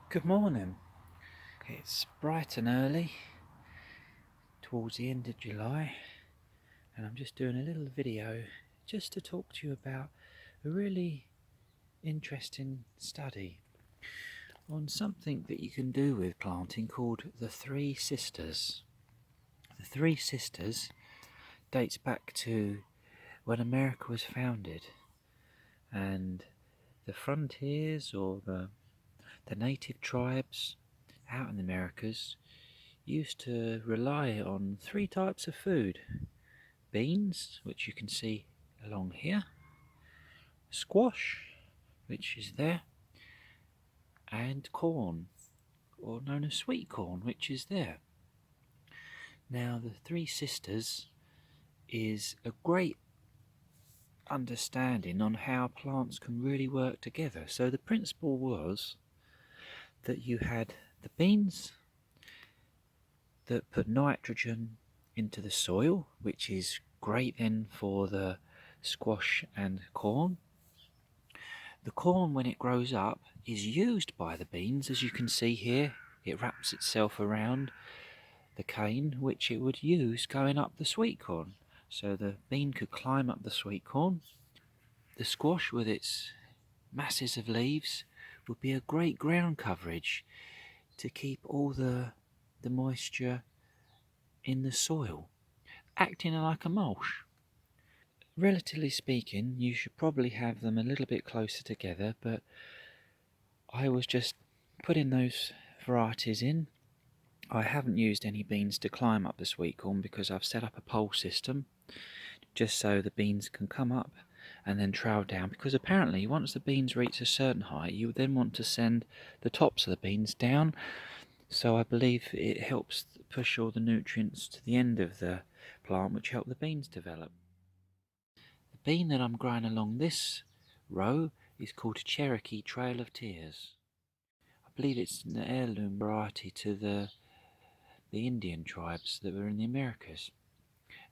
Good morning. It's bright and early towards the end of July, and I'm just doing a little video just to talk to you about a really interesting study on something that you can do with planting called the Three Sisters. The Three Sisters dates back to when America was founded, and the frontiers or the native tribes out in the Americas used to rely on three types of food: beans, which you can see along here, squash, which is there, and corn, or known as sweet corn, which is there. Now, the Three Sisters is a great understanding on how plants can really work together. So the principle was that you had the beans that put nitrogen into the soil, which is great then for the squash and corn. The corn, when it grows up, is used by the beans. As you can see here, it wraps itself around the cane, which it would use going up the sweet corn. So the bean could climb up the sweet corn. The squash, with its masses of leaves, would be a great ground coverage to keep all the moisture in the soil, acting like a mulch. Relatively speaking, you should probably have them a little bit closer together, but I was just putting those varieties in. I haven't used any beans to climb up the sweet corn because I've set up a pole system just so the beans can come up and then trail down, because apparently once the beans reach a certain height you then want to send the tops of the beans down, so I believe it helps push all the nutrients to the end of the plant, which help the beans develop. The bean that I'm growing along this row is called Cherokee Trail of Tears. I believe it's an heirloom variety to the Indian tribes that were in the Americas.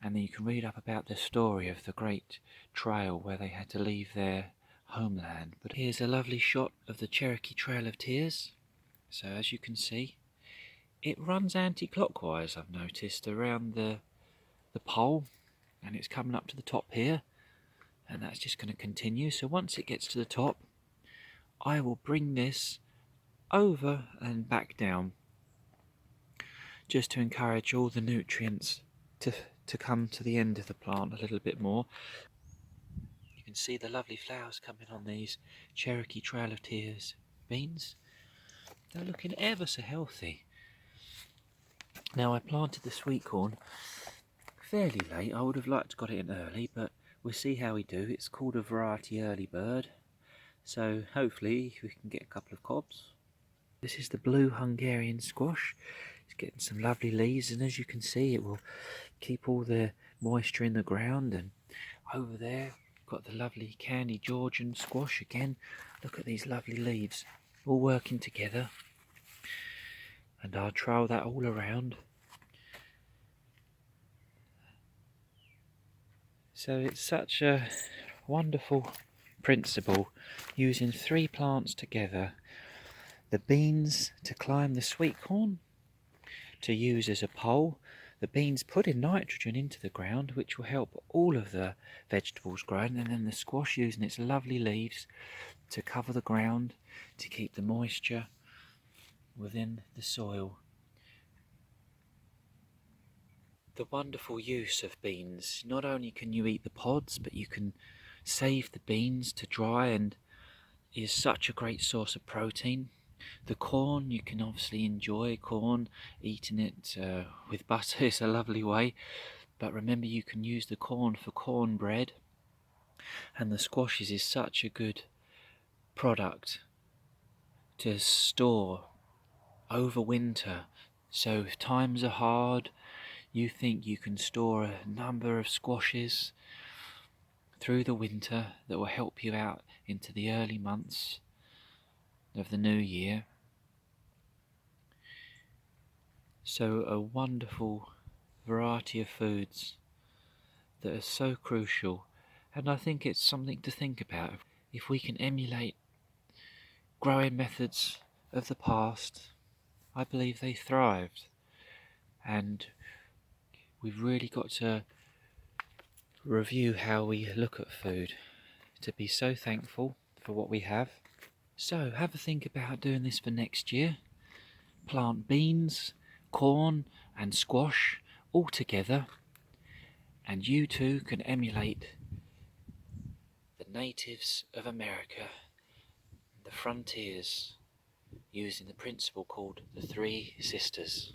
And then you can read up about the story of the great trail where they had to leave their homeland. But here's a lovely shot of the Cherokee Trail of Tears. So as you can see, it runs anti-clockwise, I've noticed, around the pole, and it's coming up to the top here, and that's just going to continue. So once it gets to the top, I will bring this over and back down, just to encourage all the nutrients to come to the end of the plant a little bit more. You can see the lovely flowers coming on these Cherokee Trail of Tears beans. They're looking ever so healthy. Now, I planted the sweet corn fairly late. I would have liked to got it in early, but we'll see how we do. It's called a variety Earlibird, so hopefully we can get a couple of cobs. This is the blue Hungarian squash. It's getting some lovely leaves, and as you can see, it will keep all the moisture in the ground. And over there, got the lovely candy Georgian squash again. Look at these lovely leaves, all working together. And I'll trail that all around. So it's such a wonderful principle, using three plants together. The beans to climb the sweet corn, to use as a pole. The beans putting nitrogen into the ground, which will help all of the vegetables growing, and then the squash using its lovely leaves to cover the ground, to keep the moisture within the soil. The wonderful use of beans. Not only can you eat the pods, but you can save the beans to dry, and is such a great source of protein. The corn, you can obviously enjoy corn, eating it with butter is a lovely way, but remember you can use the corn for cornbread, and the squashes is such a good product to store over winter. So if times are hard, you think you can store a number of squashes through the winter that will help you out into the early months of the new year. So a wonderful variety of foods that are so crucial, and I think it's something to think about. If we can emulate growing methods of the past, I believe they thrived, and we've really got to review how we look at food to be so thankful for what we have. So have a think about doing this for next year. Plant beans, corn and squash all together, and you too can emulate the natives of America, the frontiers, using the principle called the Three Sisters.